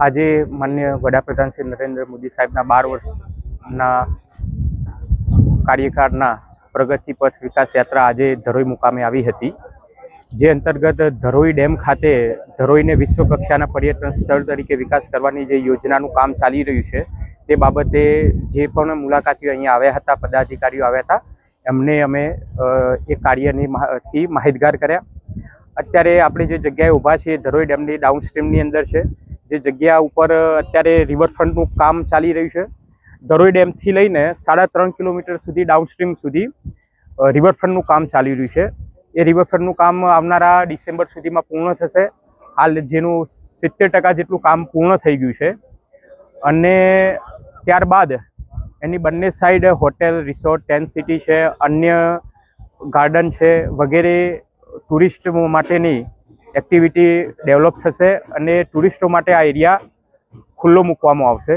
આજે માન્ય વડાપ્રધાન શ્રી નરેન્દ્ર મોદી સાહેબના 12 વર્ષના કાર્યકાળના પ્રગતિ પથ વિકાસ યાત્રા આજે ધરોઈ મુકામે આવી હતી, જે અંતર્ગત ધરોઈ ડેમ ખાતે ધરોઈને વિશ્વ કક્ષાના પર્યટન સ્થળ તરીકે વિકાસ કરવાની જે યોજનાનું કામ ચાલી રહ્યું છે તે બાબતે જે પણ મુલાકાતીઓ અહીંયા આવ્યા હતા, પદાધિકારીઓ આવ્યા હતા, એમને અમે એ કાર્યથી માહિતગાર કર્યા. અત્યારે આપણે જે જગ્યાએ ઊભા છીએ ધરોઈ ડેમની ડાઉનસ્ટ્રીમની અંદર છે, જે જગ્યા ઉપર અત્યારે રિવરફ્રન્ટનું કામ ચાલી રહ્યું છે. ધરોઈ ડેમથી લઈને 3.5 કિલોમીટર સુધી ડાઉનસ્ટ્રીમ સુધી રિવરફ્રન્ટનું કામ ચાલી રહ્યું છે. એ રિવરફ્રન્ટનું કામ આવનારા ડિસેમ્બર સુધીમાં પૂર્ણ થશે. હાલ જેનું 70% જેટલું કામ પૂર્ણ થઈ ગયું છે અને ત્યારબાદ એની બંને side hotel, resort, tent city છે, અન્ય ગાર્ડન છે વગેરે ટુરિસ્ટ માટેની એક્ટિવિટી ડેવલપ થશે અને ટુરિસ્ટો માટે આ એરિયા ખુલ્લો મૂકવામાં આવશે.